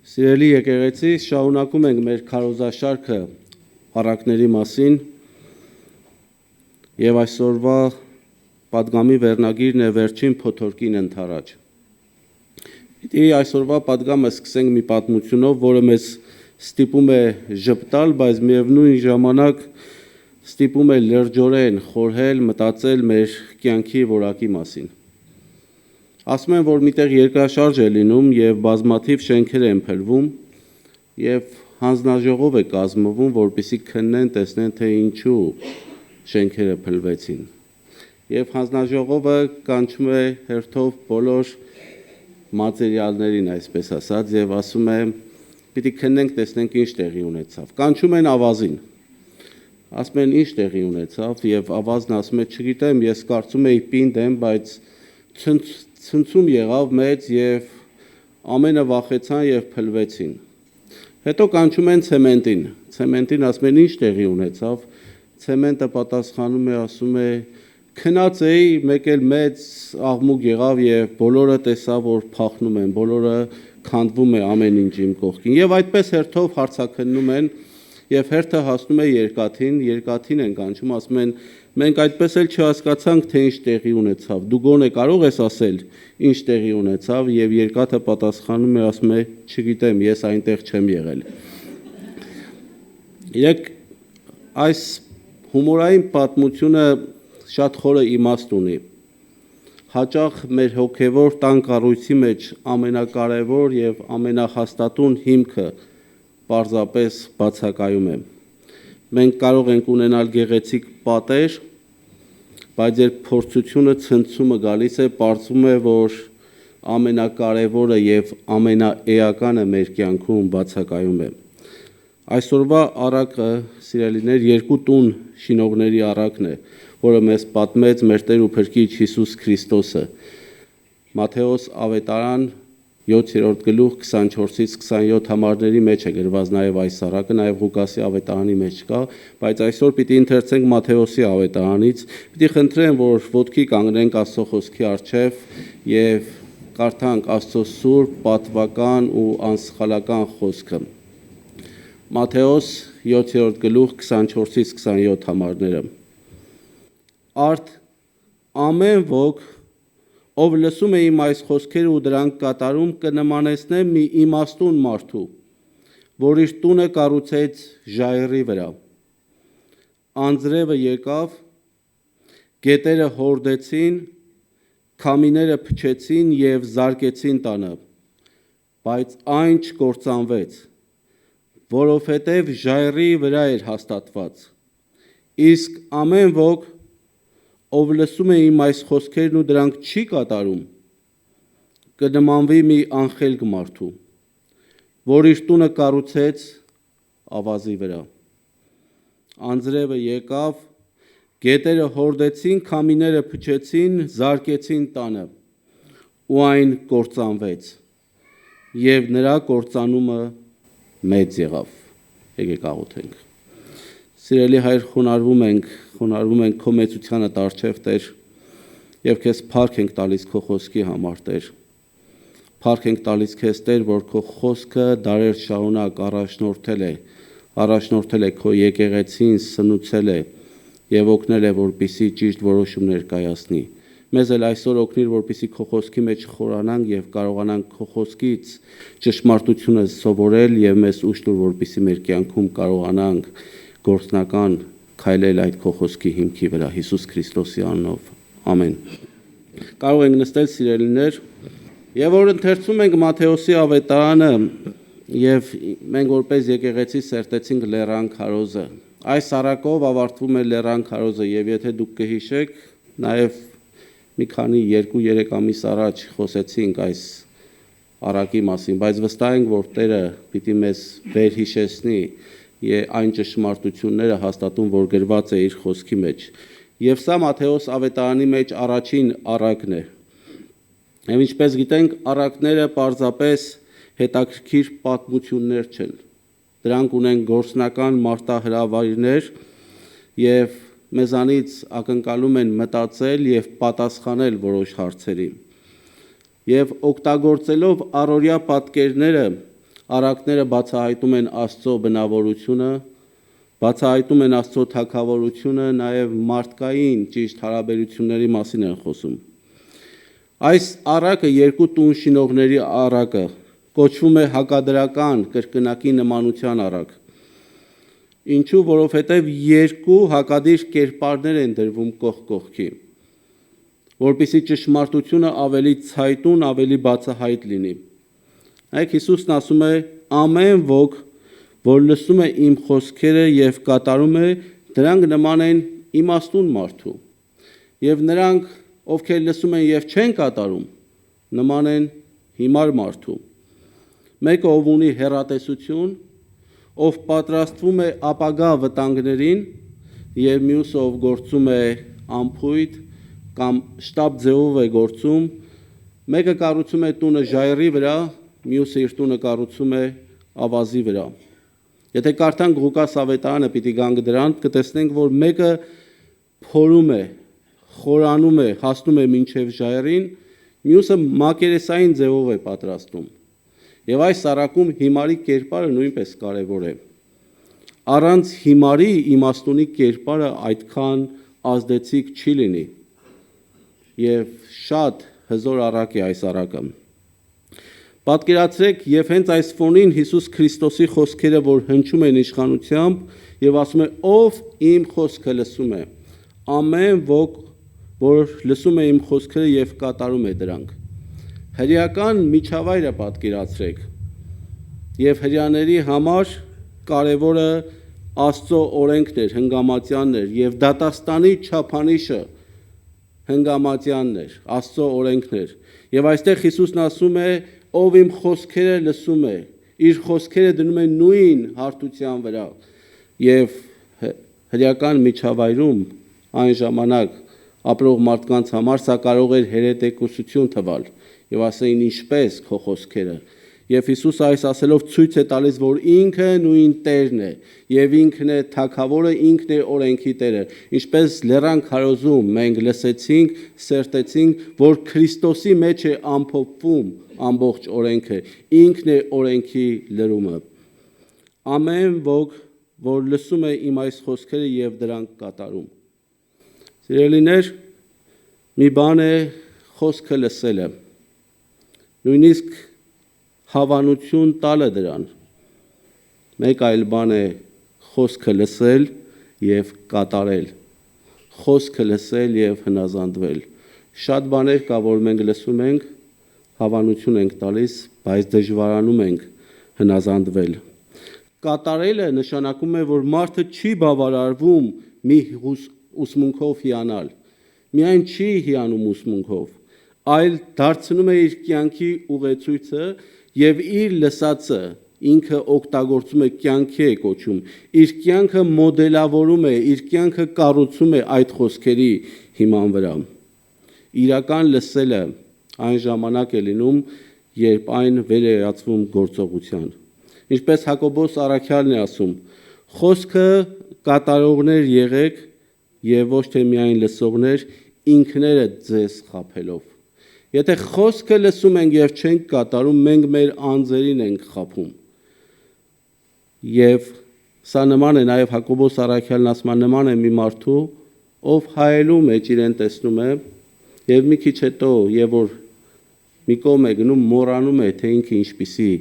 Սիրելի եկեղեցի, շարունակում ենք մեր քարոզաշարքը առակների մասին եւ այսօրվա պատգամի վերնագիրն է վերջին փոթորկին ընթരാճ։ Պիտի այսօրվա պատգամը սկսենք մի պատմությունով, որը մեզ ստիպում է ժպտալ, բայց միևնույն ժամանակ ստիպում է լրջորեն խորհել, մտածել մեր կյանքի որակի մասին։ Ասում են, որ միտեղ երկրաշարժ է լինում եւ բազմաթիվ շենքեր են փլվում եւ հանձնաժողով է կազմվում, որպեսզի քննեն, տեսնեն, թե ինչու շենքերը փլվեցին։ Եվ հանձնաժողովը կանչում է հերթով բոլոր մատերիալներին, այսպես ասած, եւ ասում է, պիտի քննենք, տեսնենք ինչ տեղի ունեցավ։ Կանչում են ավազին։ Ասում են, ինչ տեղի ունեցավ, եւ ավազն ասում է, չգիտեմ, ես կարծում էի պինդ եմ, բայց ցնցում եղավ մեծ եւ ամենը վախեցան եւ փլվեցին։ Հետո կանչում են ցեմենտին։ Ցեմենտին ասում են, ինչ տեղի ունեցավ։ Ցեմենտը պատասխանում է, ասում է, քնած էի, մեկ էլ մեծ աղմուկ եղավ եւ բոլորը տեսա, որ փախնում են, բոլորը քանդվում է ամեն ինչ իմ կողքին։ Եվ այդպես հերթով հարցաքննում են եւ հերթը հասնում է երկաթին են կանչում, ասում են, մենք այդպես էլ չհասկացանք, թե ինչ տեղի ունեցավ։ Դու գոնե կարող ես ասել, ինչ տեղի ունեցավ, եւ երկաթը պատասխանում է, ասում է, չգիտեմ, ես այնտեղ չեմ եղել։ Երեք այս հումորային պատմությունը շատ խորը իմաստ ունի։ Հաճախ մեր հոգևոր տան կառույցի մեջ ամենակարևոր եւ ամենահաստատուն հիմքը պարզապես բացակայում է։ Մենք կարող ենք ունենալ գեղեցիկ պատեր, բայց երբ փորձությունը ցնցումը գալիս է, պարզվում է, որ ամենակարևորը եւ ամենաէականը մեր կյանքում բացակայում է։ Այսօրվա առակը, սիրելիներ, երկու տուն շինողների առակն է, որը մեզ պատմեց մեր Տեր ու Փրկիչ Հիսուս Քրիստոսը։ Մատթեոս ավետարան 7-րդ գլուխ 24-ից 27 համարների մեջ է գրված նաև այս առակը, նաև Ղուկասի ավետարանի մեջ կա, բայց այսօր պիտի ընթերցենք Մատթեոսի ավետարանից, պիտի խնդրեմ, որ ոտքի կանգնենք Աստծո խոսքի առջև եւ կարդանք Աստծո սուրբ, պատվական ու անսխալական խոսքը։ Մատթեոս 7-րդ գլուխ 24-ից 27 համարները։ Արդ ամեն ոք, ով լսում է իմ այս խոսքերը ու դրանք կատարում, կնմանեցնեմ մի իմաստուն մարդու, որ իր տունը կառուցեց ժայռի վրա։ Անձրևը եկավ, գետերը հորդեցին, քամիները փչեցին եւ զարկեցին տանը, բայց այն չկործանվեց, որովհետև ժայռի վրա էր հաստատված։ Իսկ ամեն ոք, ով լսում է իմ այս խոսքերն ու դրանք չի կատարում, կնմանվի մի անխելք մարդու, որ իր տունը կառուցեց ավազի վրա։ Անձրևը եկավ, գետերը հորդեցին, քամիները փչեցին, զարկեցին տանը, ու այն կործանվեց, եւ նրա կործանումը մեծ եղավ։ Եկեք աղոթենք։ Սիրելի Հայր, խոնարհվում ենք քո մեծությանը առջև, Տեր, եւ քեզ փառք ենք տալիս քո խոսքի համար, Տեր։ Փառք ենք տալիս քեզ, Տեր, որ քո խոսքը դարեր շարունակ առաջնորդել է քո եկեղեցին, սնուցել է եւ օգնել է, որպեսզի ճիշտ որոշումներ կայացնի։ Մեզ էլ այսօր օգնիր, որպեսզի քո խոսքի մեջ խորանանք եւ կարողանանք քո խոսքից ճշմարտությունը սովորել եւ մեզ ուշ տուր, որպեսզի մեր կյանքում կարողանանք գործնական քայլել այդ քո խոսքի հիմքի վրա, Հիսուս Քրիստոսի անունով, ամեն։ Կարող ենք նստել, սիրելիներ, եւ որ ընթերցում ենք Մատթեոսի ավետարանը եւ մենք որպես եկեղեցի սերտեցինք Լեռան քարոզը։ Այս առակով ավարտվում է Լեռան քարոզը եւ եթե դուք կհիշեք, նաեւ մի քանի 2-3 ամիս առաջ խոսեցինք այս առակի մասին, բայց վստահ ենք, որ Տերը պիտի մեզ վերհիշեցնի այն ճշմարտությունները հաստատում, որ գրված է իր խոսքի մեջ։ Եվ սա Մատթեոս ավետարանի մեջ առաջին առակն է։ Եվ ինչպես գիտենք, առակները պարզապես հետաքրքիր պատմություններ չեն։ Դրանք ունեն գործնական մարտահրավերներ եւ մեզանից ակնկալում են մտածել եւ պատասխանել որոշ հարցերի։ Եվ օգտագործելով առօրյա պատկերները Արակները բացահայտում են Աստծո բնավորությունը, բացահայտում են Աստծո թագավորությունը, նաև մարդկային ճիշտ հարաբերությունների մասին են խոսում։ Այս արակը երկու տուն շինողների արակը կոչվում է հակադրական կրկնակի նմանության արակ։ Ինչու, որովհետև երկու հակադիր կերպարներ են դրվում կողք կողքի, որպեսզի ճշմարտությունը ավելի ցայտուն, ավելի բացահայտ լինի։ Այք Հիսուսն ասում է. ամեն ոք, որ լսում է իմ խոսքերը եւ կատարում է, դրանք նման են իմաստուն մարդու։ Եվ նրանք, ովքեր լսում են եւ չեն կատարում, նման են հիմար մարդու։ Մեկը ով ունի հեռատեսություն, ով պատրաստվում է ապագա վտանգներին, եւ մյուսը ով գործում է ամփույթ կամ շտապ ձևով է գործում, մեկը կառուցում է տունը ժայռի վրա, մյուսը իր տունը կառուցում է ավազի վրա։ Եթե կարդանք Ղուկաս ավետարանը, պիտի գանք դրան, կտեսնենք, որ մեկը փորում է, խորանում է, հասնում է մինչև ժայռին, մյուսը մակերեսային ձևով է պատրաստում։ Եվ այս արակում հիմարի կերպարը նույնպես կարևոր է։ Առանց հիմարի իմաստունի կերպարը այդքան ազդեցիկ չի լինի։ Եվ շատ հզոր արակ է այս արակը։ Պատկերացրեք, եւ հենց այս ֆոնին Հիսուս Քրիստոսի խոսքերը, որ հնչում են իշխանությամբ, եւ ասում է. ով իմ խոսքը լսում է, ամեն ոք, որ լսում է իմ խոսքերը եւ կատարում է դրանք։ Հրեական միջավայրը պատկերացրեք, եւ հրեաների համար կարևորը Աստծո օրենքն էր, հնգամատյանն էր, եւ դատաստանի չափանիշը հնգամատյանն էր, Աստծո օրենքն էր։ Եվ այստեղ Հիսուսն ասում է, ով իմ խոսքերը լսում է, իր խոսքերը դնում է նույն հարթության վրա։ Եվ հրեական միջավայրում այն ժամանակ ապրող մարդկանց համար սա կարող էր հերետեկուսություն թվալ եւ ասեին ինչպես քո խոսքերը։ Եվ Հիսուս այս ասելով ցույց է տալիս, որ ինքը նույն Տերն է եւ ինքն է Թագավորը, ինքն է օրենքի Տերը։ Ինչպես լեռան քարոզում մենք լսեցինք, սերտեցինք, որ Քրիստոսի մեջ է ամփոփվում ամբողջ օրենքը, ինքն է օրենքի լրումը։ Ամեն ոք, որ լսում է իմ այս խոսքերը եւ դրանք կատարում։ Սիրելիներ, մի բան է խոսքը լսելը, նույնիսկ հավանություն տալը դրան։ Մեկ այլ բան է խոսքը լսել եւ կատարել, խոսքը լսել եւ հնազանդվել։ Շատ բաներ կա, որ մենք լսում ենք, հավանություն ենք տալիս, բայց դժվարանում ենք հնազանդվել։ Կատարելը նշանակում է, որ մարդը չի բավարարվում մի ուսմունքով հիանալ, միայն չի հիանում ուսմունքով, այլ դարձնում է իր կյանքի ուղեցույցը եւ իր լսածը ինքը օգտագործում է, կյանքի է կոչում, իր կյանքը մոդելավորում է, իր կյանքը կառուցում է այդ խոսքերի հիման վրա։ Իրական լսելը այն ժամանակ է լինում, երբ այն վեր է ածվում գործողության։ Ինչպես Հակոբոս առաքյալն է ասում. խոսքը կատարողներ եղեք եւ ոչ թե միայն լսողներ, ինքներդ ձեզ խաբելով։ Եթե խոսքը լսում ենք եւ չենք կատարում, մենք մեր անձերին ենք խաբում։ Եվ սա նման է նաև Հակոբոս առաքյալն ասում, նման է մի մարդու, ով հայելու մեջ իրեն տեսնում է եւ մի քիչ հետո, եւ որ մի կողմ է գնում, մոռանում է, թե ինքը ինչպիսի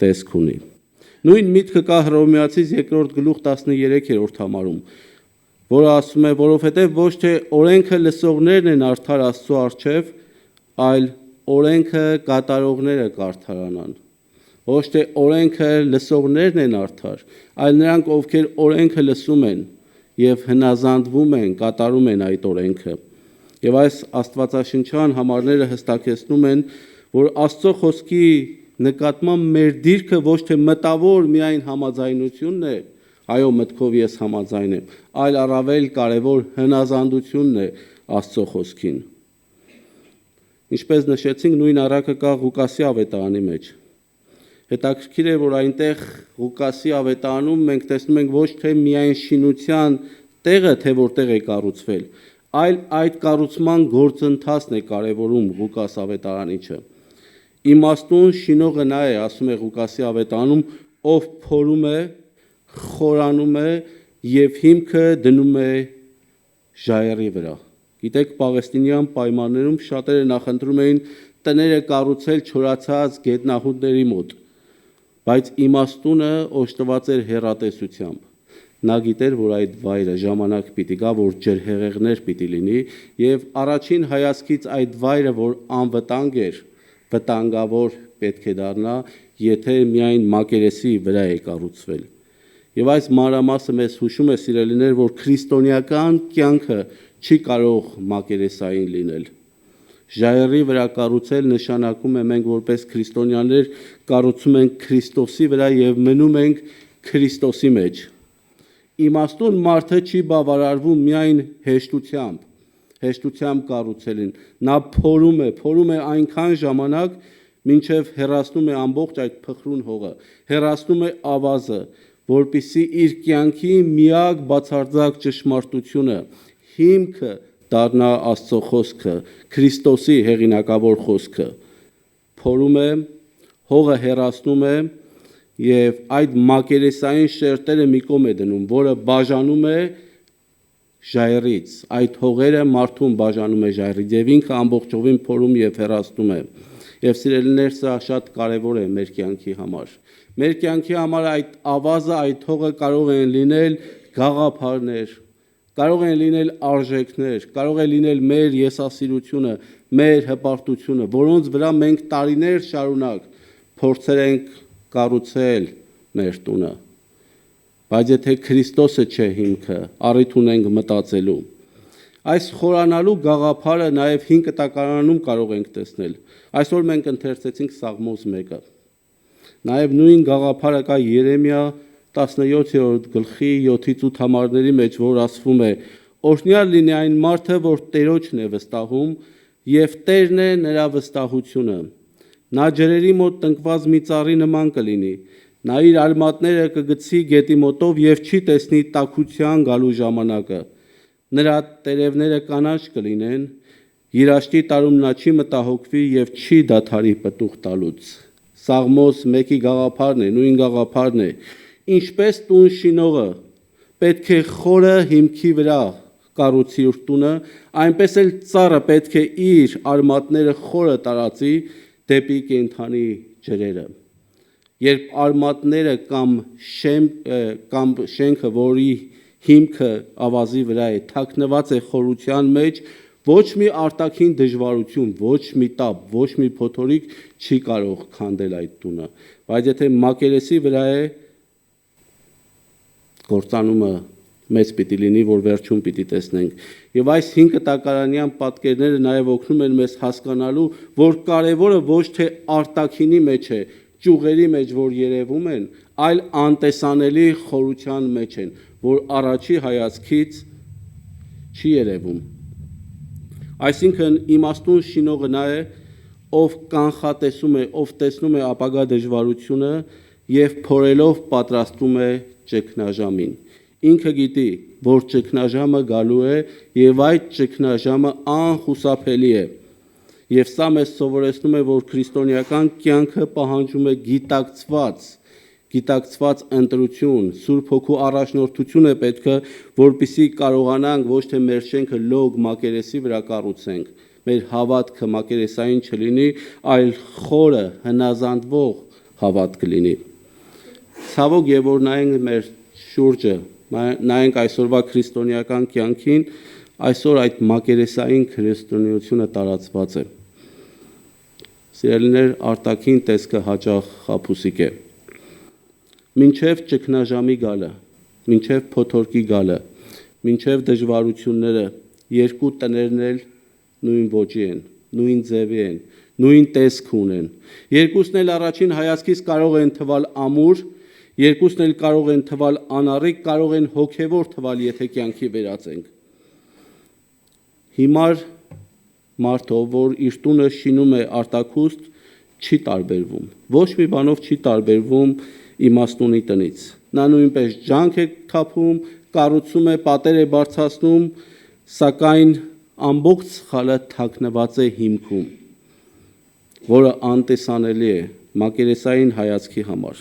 տեսք ունի։ Նույն միտքը կա Հռոմեացիս 2-րդ գլուխ 13-րդ համարում, որը ասում է, որովհետեւ ոչ թե օրենքը լսողներն են արդար Աստծո առջև, այլ օրենքը կատարողները կարդարանան։ Ոչ թե օրենքը լսողներն են արդար, այլ նրանք, ովքեր օրենքը լսում են եւ հնազանդվում են, կատարում են այդ օրենքը։ Եվ այս աստվածաշնչյան համարները հստակեցնում են, որ Աստծո խոսքի նկատմամբ մեր դիրքը ոչ թե մտավոր միայն համաձայնությունն է, այո, մտքով ես համաձայն եմ, այլ առավել կարևոր հնազանդությունն է Աստծո խոսքին։ Ինչպես նշեցինք, նույն առակը կա Ղուկասի ավետարանի մեջ։ Հետաքրքիր է, որ այնտեղ Ղուկասի ավետարանում մենք տեսնում ենք ոչ թե միայն շինության տեղը, թե որտեղ է կառուցվել, այլ այդ կառուցման գործընթացն է կարևորում Ղուկաս ավետարանիչը։ Իմաստուն շինողը նա է, ասում է Ղուկասի ավետարանում, ով փորում է, խորանում է եւ հիմքը դնում է ժայռի վրա։ Գիտեք, Պաղեստինյան պայմաններում շատերը նախընտրում էին տները կառուցել չորացած գետնահունների մոտ, բայց իմաստունը օժտված էր հեռատեսությամբ։ Նա գիտեր, որ այդ վայրը ժամանակ պիտի գա, որ ջրհեղեղներ պիտի լինի, եւ առաջին հայացքից այդ վայրը, որ անվտանգ էր, վտանգավոր պետք է դառնա, եթե միայն մակերեսի վրա է կառուցվել։ Եվ այս մանրամասը մեզ հուշում է, սիրելիներ, որ քրիստոնեական կյանքը չի կարող մակերեսային լինել։ Ժայռի վրա կառուցել նշանակում է մենք որպես քրիստոնյաներ կառուցում ենք Քրիստոսի վրա եւ մնում ենք Քրիստոսի մեջ։ Իմաստուն մարդը չի բավարարվում միայն հեշտությամբ կառուցելին։ Նա փորում է այնքան ժամանակ, մինչև հեռացնում է ամբողջ այդ փխրուն հողը, հեռացնում է ավազը, որպեսզի իր կյանքի միակ բացարձակ ճշմարտությունը, հիմքը դառնա Աստծո խոսքը, Քրիստոսի հեղինակավոր խոսքը։ Փորում է, հողը հեռացնում է եւ այդ մակերեսային շերտերը մի կողմ է դնում, որը բաժանում է ժայռից, այդ հողերը մարդուն բաժանում է ժայռից եւ ինքը ամբողջովին փորում եւ հեռացնում է։ Եվ սիրելիներ, սա շատ կարևոր է մեր կյանքի համար։ Մեր կյանքի համար այդ ավազը, այդ հողը կարող են լինել գաղափարներ, կարող են լինել արժեքներ, կարող է լինել մեր եսասիրությունը, մեր հպարտությունը, որոնց վրա մենք տարիներ շարունակ փորձեր ենք կառուցել մեր տունը։ Բայց եթե Քրիստոսը չէ հիմքը, առիթ ունենք մտածելու։ Այս խորանալու գաղափարը նաև 5 կտակարանում կարող ենք տեսնել։ Այսօր մենք ընթերցեցինք Սաղմոս 1-ը։ Նաև նույն գաղափարը կա Երեմիա 17-րդ գլխի 7-8 համարների մեջ, որ ասվում է. «Օրհնյալ լինի այն մարդը, որ Տերոջն է վստահում, եւ Տերն է նրա վստահությունը։ Նա ջրերի մոտ տնկված մի ծառի նման կլինի, նա իր արմատները կգցի գետի մոտով եւ չի տեսնի տաքության գալու ժամանակը։ Նրա տերևները կանաչ կլինեն, երաշտի տարում նա չի մտահոգվի եւ չի դադարի պտուղ տալուց»։ Սաղմոս 1-ի գաղափարն է, նույն գաղափարն է։ Ինչպես տուն շինողը պետք է խորը հիմքի վրա կառուցի իր տունը, այնպես էլ ծառը պետք է իր արմատները խորը տարածի դեպի կենդանի ջրերը։ Երբ արմատները կամ շենքը, որի հիմքը ավազի վրա է, թաքնված է խորության մեջ, ոչ մի արտաքին դժվարություն, ոչ մի տապ, ոչ մի փոթորիկ չի կարող քանդել այդ տունը։ Բայց եթե մակերեսի վրա է, գործանումը մեծ պիտի լինի, որ վերջում պիտի տեսնենք։ Եվ այս 5 տակարանյան պատկերները նաև օգնում են մեզ հասկանալու, որ կարևորը ոչ թե արտաքինի մեջ է, ճյուղերի մեջ, որ երևում են, այլ անտեսանելի խորության մեջ են, որ առաջի հայացքից չի երևում։ Այսինքն իմաստուն շինողը նա է, ով կանխատեսում է, ով տեսնում է ապագա դժվարությունը եւ փորելով պատրաստվում է ճգնաժամին։ Ինքը գիտի, որ ճգնաժամը գալու է եւ այդ ճգնաժամը անխուսափելի է։ Եվ սա մեզ սովորեցնում է, որ քրիստոնեական կյանքը պահանջում է գիտակցված ընտրություն, Սուրբ Հոգու առաջնորդություն է պետքը, որպեսզի կարողանանք ոչ թե մեր շենքը լոգ մակերեսի վրա կառուցենք, մեր հավատքը մակերեսային չլինի, այլ խորը հնազանդվող հավատք լինի։ Ցավոք, եւ որ նայենք մեր շուրջը, նայենք այսօրվա քրիստոնեական կյանքին, այսօր այդ մակերեսային քրիստոնեությունը տարածված է։ Սիրելիներ, արտաքին տեսքը հաճախ խաբուսիկ է։ Մինչև ճգնաժամի գալը, մինչև փոթորկի գալը, մինչև դժվարությունները, երկու տներն էլ նույն ոճի են, նույն ձևի են, նույն տեսք ունեն։ Երկուսն էլ առաջին հայացքից կարող են թվալ ամուր, երկուսն էլ կարող են թվալ անառիկ, կարող են հոգևոր թվալ, եթե կյանքի վերածենք։ Հիմար մարդը, որ իր տունը շինում է արտաքուստ, չի տարբերվում։ Ոչ մի բանով չի տարբերվում իմաստունի տնից։ Նա նույնպես ջանք է թափում, կառուցում է, պատեր է բարձրացնում, սակայն ամբողջ սխալը թաքնված է հիմքում։ որը անտեսանելի է մակերեսային հայացքի համար։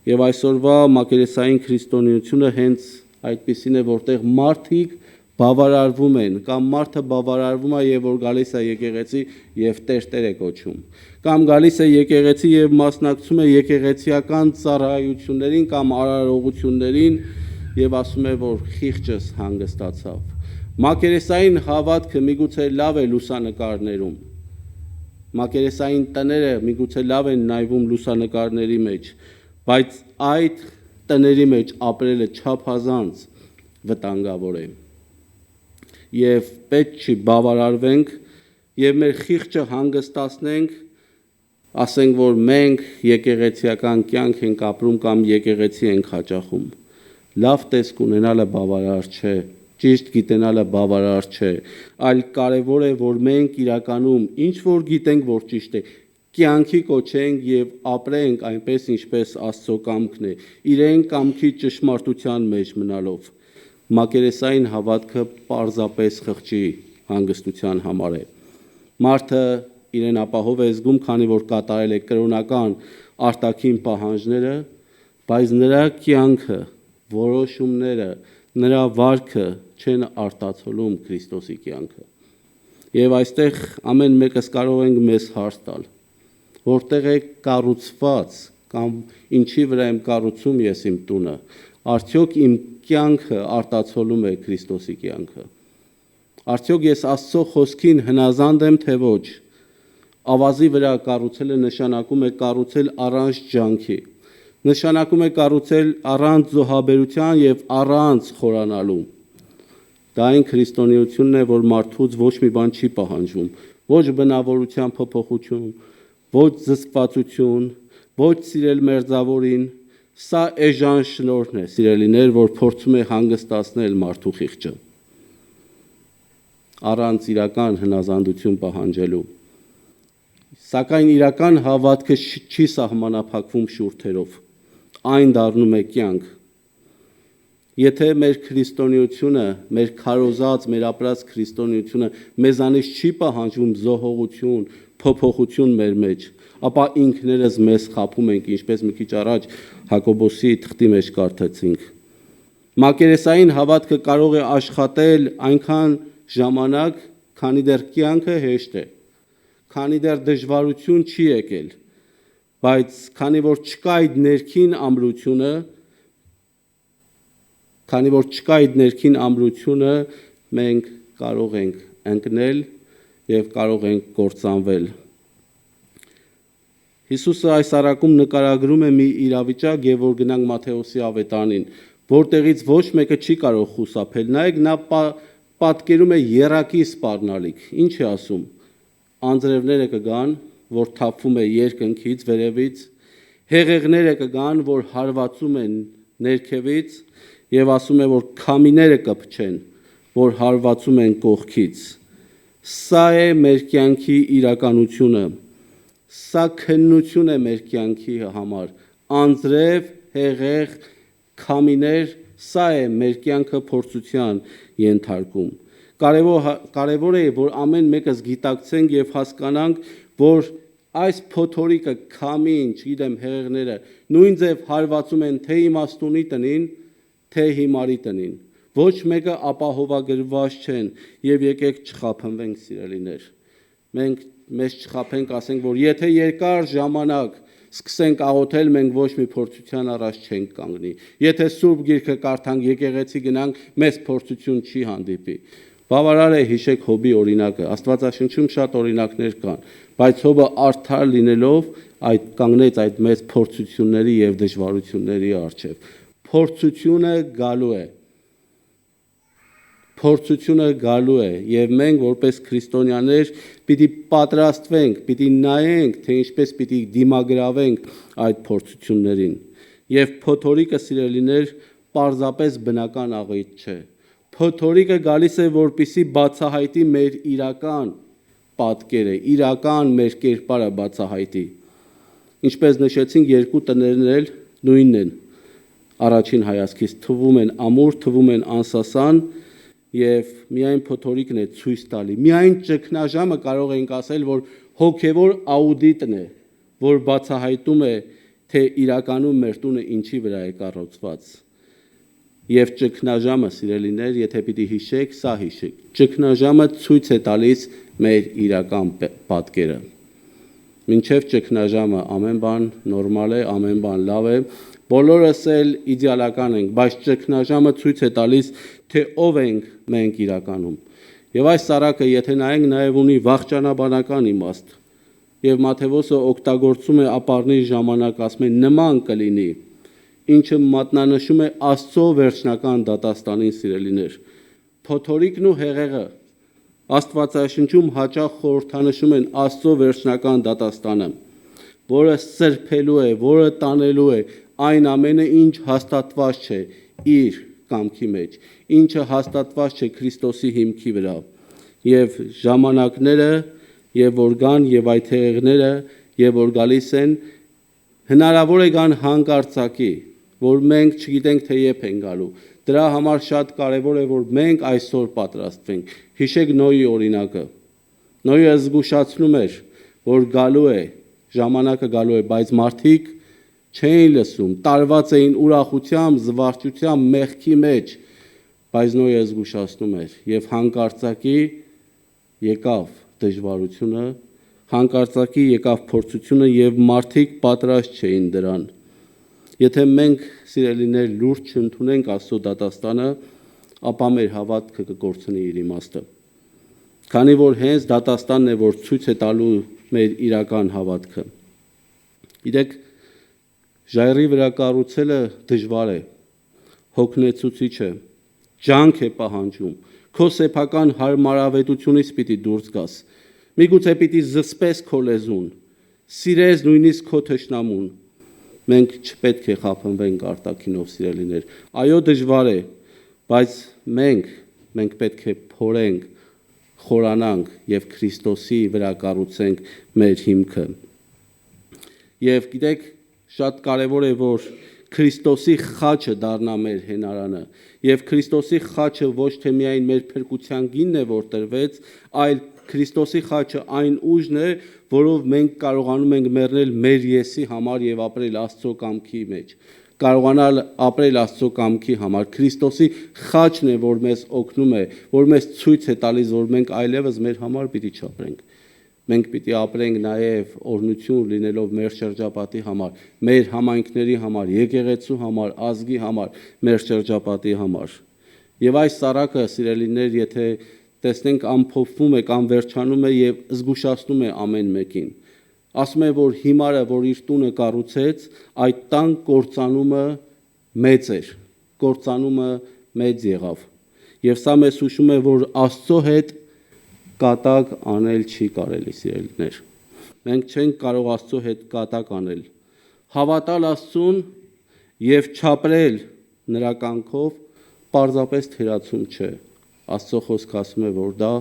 Եվ այսօրվա մակերեսային քրիստոնեությունը հենց այդպիսին է, որտեղ մարդիկ բավարարվում են, կամ մարդը բավարարվում է եւ որ գալիս է եկեղեցի եւ Տեր է կոչում, կամ գալիս է եկեղեցի եւ մասնակցում է եկեղեցիական ծառայություններին կամ արարողություններին եւ ասում է, որ խիղճս հանգստացավ։ Մակերեսային հավատքը միգուցե լավ է լուսանկարներում, մակերեսային տները միգուցե լավ են նայվում լուսանկարների մեջ, բայց այդ տների մեջ ապրելը չափազանց վտանգավոր է։ Եվ պետք չի բավարարվենք եւ մեր խիղճը հանգստացնենք, ասենք, որ մենք եկեղեցիական կյանք ենք ապրում կամ եկեղեցի ենք հաճախում։ Լավ տեսք ունենալը բավարար չէ, ճիշտ գիտենալը բավարար չէ, այլ կարևոր է, որ մենք իրականում ինչ որ գիտենք, որ ճիշտ է, կյանքի կոչենք եւ ապրենք այնպես, ինչպես Աստծո կամքն է, իրեն կամքի ճշմարտության մեջ մնալով։ Մակերեսային հավատքը պարզապես խղճի հանգստության համար է։ Մարդը իրեն ապահով է զգում, քանի որ կատարել է կրոնական արտաքին պահանջները, բայց նրա կյանքը, որոշումները, նրա վարքը չեն արտացոլում Քրիստոսի կյանքը։ Եվ այստեղ ամեն մեկս կարող ենք մեզ հարց տալ, որտեղ է կառուցված կամ ինչի վրա եմ կառուցում ես իմ տունը, արդյոք իմ կյանքը արտացոլում է Քրիստոսի կյանքը։ Արդյոք ես Աստծո խոսքին հնազանդ եմ, թե ոչ։ Ավազի վրա կառուցելը նշանակում է կառուցել առանց ջանքի, նշանակում է կառուցել առանց զոհաբերության եւ առանց խորանալու։ Դա այն քրիստոնեությունն է, որ մարդուց ոչ մի բան չի պահանջում, ոչ բնավորության փոփոխություն, ոչ զսպվածություն, ոչ սիրել մերձավորին։ Սա էժան շնորհն է, սիրելիներ, որ փորձում է հանգստացնել մարդու խիղճը առանց իրական հնազանդություն պահանջելու։ Սակայն իրական հավատքը չի սահմանափակվում շուրթերով, այն դառնում է կյանք։ Եթե մեր քրիստոնեությունը, մեր քարոզած, մեր ապրած քրիստոնեությունը մեզանից չի պահանջում զոհողություն, փոփոխություն մեր մեջ, ապա ինքներս մեզ խաբում ենք, ինչպես մի քիչ առաջ Հակոբոսի թղթի մեջ կարդացինք։ Մակերեսային հավատքը կարող է աշխատել այնքան ժամանակ, քանի դեռ կյանքը հեշտ է, քանի դեռ դժվարություն չի եկել, բայց քանի որ չկա այդ ներքին ամրությունը, մենք կարող ենք ընկնել եւ կարող ենք կործանվել։ Հիսուսը այս առակում նկարագրում է մի իրավիճակ, եւ որ գնանք Մատթեոսի ավետարանին, որտեղից ոչ մեկը չի կարող խուսափել։ Նայեք, նա պատկերում է եռակի սպառնալիք։ Ինչ է ասում։ Անձրևները կգան, որ թափվում է երկնքից, վերևից, հեղեղները կգան, որ հարվածում են ներքևից, եւ ասում է, որ քամիները կփչեն, որ հարվածում են կողքից։ Սա է մեր կյանքի իրականությունը։ Սա քննություն է մեր կյանքի համար։ Անձրև, հեղեղ, քամիներ, սա է մեր կյանքը փորձության ենթարկում։ Կարևոր է, որ ամեն մեկս գիտակցենք եւ հասկանանք, որ այս փոթորիկը, քամին, չգիտեմ, հեղեղները նույն ձև հարվածում են թե իմաստունի տնին, թե հիմարի տնին։ Ոչ մեկը ապահովագրված չեն եւ եկեք չխափանվենք, սիրելիներ։ Մենք մեզ չխափենք, ասենք, որ եթե երկար ժամանակ սկսենք աղոթել, մենք ոչ մի փորձության առաջ չենք կանգնի։ Եթե Սուրբ Գիրքը կարդանք, եկեղեցի գնանք, մեզ փորձություն չի հանդիպի։ Բավարար է հիշեք Հոբի օրինակը, Աստվածաշնչում շատ օրինակներ կան, բայց Հոբը արդար լինելով այդ կանգնեց այդ մեծ փորձությունների եւ դժվարությունների առջև։ Փորձությունը գալու է եւ մենք որպես քրիստոնյաներ պիտի պատրաստվենք, պիտի նայենք, թե ինչպես պիտի դիմագրավենք այդ փորձություններին։ Եվ փոթորիկը, սիրելիներ, պարզապես բնական աղիթ չէ։ Փոթորիկը գալիս է, որպեսզի բացահայտի մեր իրական պատկերը, իրական մեր կերպարը բացահայտի։ Ինչպես նշեցինք, երկու տներն էլ նույնն են։ Առաջին հայացքից թվում են ամուր, թվում են անսասան եւ միայն փոթորիկն է ցույց տալի։ Միայն ճգնաժամը կարող ենք ասել, որ հոգևոր աուդիտն է, որ բացահայտում է, թե իրականում մեր տունը ինչի վրա է կառուցված։ Եվ ճգնաժամը, սիրելիներ, եթե պիտի հիշեք, սա հիշեք։ Ճգնաժամը ցույց է տալիս մեր իրական պատկերը։ Մինչև ճգնաժամը ամեն բան նորմալ է, ամեն բան լավ է, բոլորս էլ իդեալական ենք, բայց ճգնաժամը ցույց է տալիս, թե ով ենք մենք իրականում։ Եվ այս սարակը, եթե նայենք, նաև ունի վախճանաբանական իմաստ։ Եվ Մատթեոսը օգտագործում է ապառնի ժամանակ, ասում է նման կլինի, ինչը մատնանշում է Աստծո վերջնական դատաստանին, սիրելիներ։ Փոթորիկն ու հեղեղը Աստվածաշնչում հաճախ խորհրդանշում են Աստծո վերջնական դատաստանը, որը սրբելու է, որը տանելու է այն ամենը, ինչ հաստատված չէ իր կամքի մեջ, ինչը հաստատված չէ Քրիստոսի հիմքի վրա։ Եվ ժամանակները, եւ որ գան, եւ այդ հեղեղները, եւ որ գալիս են, հնարավոր է գան հանկարծակի, որ մենք չգիտենք թե երբ են գալու։ Դրա համար շատ կարևոր է, որ մենք այսօր պատրաստվենք։ Հիշեք Նոյի օրինակը։ Նոյը զգուշացնում էր, որ գալու է, ժամանակը գալու է, բայց մարդիկ չէին լսում, տարված էին ուրախությամբ, զվարճությամբ, մեղքի մեջ, բայց Նոյը զգուշացնում էր եւ հանկարծակի եկավ դժվարությունը, հանկարծակի եկավ փորձությունը եւ մարդիկ պատրաստ չէին դրան։ Եթե մենք, սիրելիներ, լուրջ չընդունենք Աստծո դատաստանը, ապա մեր հավատքը կկորցնի իր իմաստը։ Քանի որ հենց դատաստանն է, որ ցույց է տալու մեր իրական հավատքը։ Գիտեք, ժայռի վրա կառուցելը դժվար է, հոգնեցուցիչ է, ջանք է պահանջում, քո սեփական հարմարավետությունից պիտի դուրս գաս, միգուցե պիտի զսպես քո լեզուն, սիրես նույնիսկ քո թշնամուն։ Մենք չպետք է խափանվենք արտաքինով, սիրելիներ։ Այո, դժվար է, բայց մենք պետք է փորենք, խորանանք եւ Քրիստոսի վրա կառուցենք մեր հիմքը։ Եվ գիտեք, շատ կարևոր է, որ Քրիստոսի խաչը դառնա մեր հենարանը, եւ Քրիստոսի խաչը ոչ թե միայն մեր փրկության գինն է, որ տրվեց, այլ Քրիստոսի խաչը այն ուժն է, որով մենք կարողանում ենք մեռնել մեր եսի համար եւ ապրել Աստծո կամքի մեջ, կարողանալ ապրել Աստծո կամքի համար։ Քրիստոսի խաչն է, որ մեզ օգնում է, որ մեզ ցույց է տալիս, որ մենք այլևս մեր համար պիտի չապրենք։ Մենք պիտի ապրենք նաև օրհնություն լինելով մեր շրջապատի համար, մեր համայնքների համար, եկեղեցու համար, ազգի համար, մեր շրջապատի համար։ Եվ այս սարակը, սիրելիներ, եթե տեսնենք ամփոփվում է կամ վերջանում է եւ զգուշացնում է ամեն մեկին։ Ասում է, որ հիմարը, որ իր տունը կառուցեց, այդ տան կործանումը մեծ էր, կործանումը մեծ եղավ։ Եվ սա մեզ հուշում է, որ Աստծո հետ կատակ անել չի կարելի, սիրելիներ։ Մենք չենք կարող Աստծո հետ կատակ անել։ Հավատալ Աստծուն եւ չապրել նրա կամքով պարզապես թերացում չէ։ Աստծո խոսքը ասում է, որ դա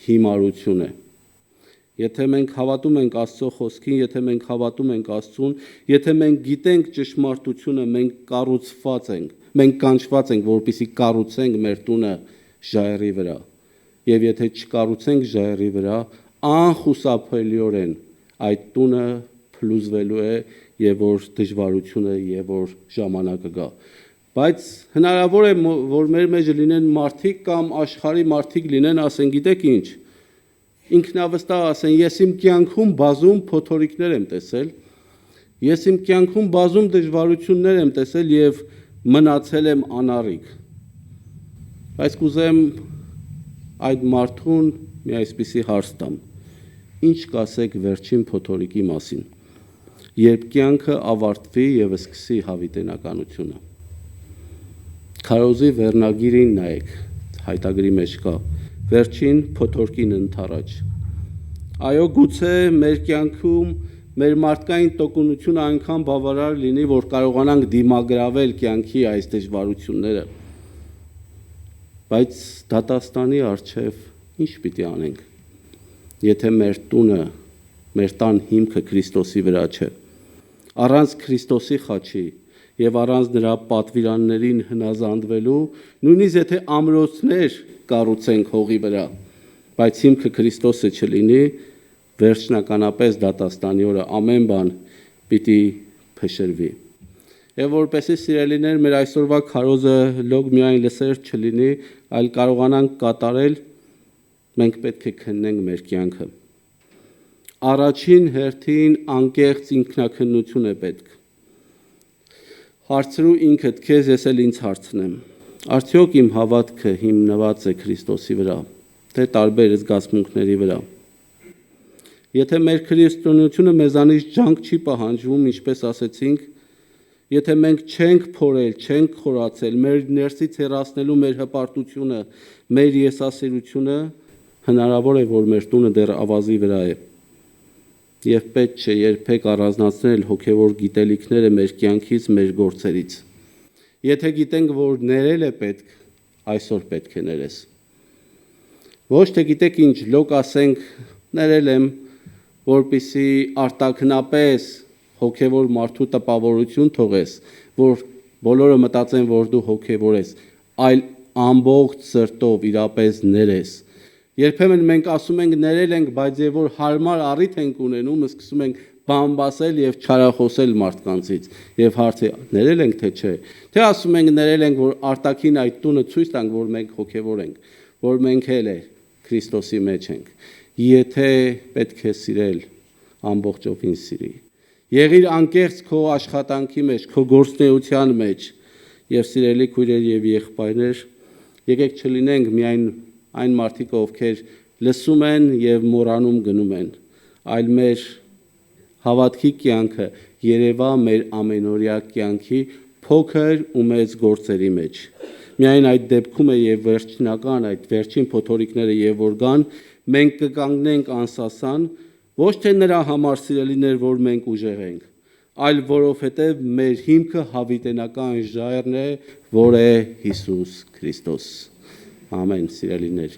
հիմարություն է։ Եթե մենք հավատում ենք Աստծո խոսքին, եթե մենք հավատում ենք Աստծուն, եթե մենք գիտենք ճշմարտությունը, մենք կառուցված ենք, մենք կանչված ենք, որպեսզի կառուցենք մեր տունը ժայռի վրա։ Եվ եթե չկառուցենք ժայռի վրա, անխուսափելիորեն այդ տունը փլուզվելու է եւ որ դժվարությունը եւ որ ժամանակը գա։ Բայց հնարավոր է, որ մեր մեջ լինեն մարդիկ կամ աշխարհի մարդիկ լինեն, ասեն, գիտեք ինչ, ինքնավստահ ասեն, ես իմ կյանքում բազում փոթորիկներ եմ տեսել, ես իմ կյանքում բազում դժվարություններ եմ տեսել եւ մնացել եմ անառիկ։ Բայց կուզեմ այդ մարդուն մի այսպիսի հարց տամ. ինչ կասեք վերջին փոթորիկի մասին, երբ կյանքը ավարտվի եւ սկսի հավիտենականությունը։ Քարոզի վերնագիրին նայեք, հայտագրի մեջ կա վերջին փոթորկին ընթառաջ։ Այո, գուցե մեր կյանքում մեր մարդկային տոկունությունը այնքան բավարար լինի, որ կարողանանք դիմագրավել կյանքի այս դժվարությունները։ Բայց դատաստանի առջև ինչ պիտի անենք, եթե մեր տունը, մեր տան հիմքը Քրիստոսի վրա չէ։ Առանց Քրիստոսի խաչի եւ առանց նրա պատվիրաններին հնազանդվելու, նույնիսկ եթե ամրոցներ կառուցենք հողի վրա, բայց հիմքը Քրիստոսը չլինի, վերջնականապես դատաստանի օրը ամեն բան պիտի փշրվի։ Եվ որպեսզի սիրելիներ մեր այսօրվա քարոզը լոգ միայն լսեր չլինի, այլ կարողանանք կատարել, մենք պետք է քննենք մեր կյանքը։ Առաջին հերթին անկեղծ ինքնաքննություն է պետք։ Հարցրու ինքդ քեզ, ես էլ ինձ հարցնեմ. արդյոք իմ հավատքը հիմնված է Քրիստոսի վրա, թե տարբեր զգացմունքների վրա։ Եթե մեր քրիստոնեությունը մեզանից ջանք չի պահանջվում, ինչպես ասեցինք, եթե մենք չենք փորել, չենք խորացել, մեր ներսից հեռացնելու մեր հպարտությունը, մեր եսասիրությունը, հնարավոր է, որ մեր տունը դեռ ավազի վրա է։ Եվ պետք չէ երբեք առանձնացնել հոգևոր գիտելիքները մեր կյանքից, մեր գործերից։ Եթե գիտենք, որ ներել է պետք, այսօր պետք է ներես։ Ոչ թե գիտեք ինչ, լոկ ասենք, ներել եմ, որպեսզի արտաքնապես հոգևոր մարդու տպավորություն թողես, որ բոլորը մտածեն, որ դու հոգևոր ես, այլ ամբողջ սրտով իրապես ներես։ Երբեմն մենք ասում ենք ներել ենք, բայց եւ որ հարմար առիթ ենք ունենում, սկսում ենք բամբասել եւ չարախոսել մարդկանցից եւ հարցը ներել ենք թե չէ։ Թե ասում ենք ներել ենք, որ արտաքին այդ տունը ցույց տանք, որ մենք հոգևոր ենք, որ մենք էլ է Քրիստոսի մեջ ենք։ Եթե պետք է սիրել, ամբողջովին սիրի։ Եղիր անկեղծ քո աշխատանքի մեջ, քո գործունեության մեջ եւ սիրելի քույրեր եւ եղբայրներ, եկեք չլինենք միայն այն մարդիկ, ովքեր լսում են եւ մոռանում գնում են, այլ մեր հավատքի կյանքը երևա մեր ամենօրյա կյանքի փոքր ու մեծ գործերի մեջ։ Միայն այդ դեպքում է եւ վերջնական այդ վերջին փոթորիկները եւ որ գան, մենք կկանգնենք անսասան, ոչ թե նրա համար սիրելիներ, որ մենք ուժեղ ենք, այլ որովհետև մեր հիմքը հավիտենական ժայռն է, որ է Հիսուս Քրիստոս։ Ամեն, սիրելիներ։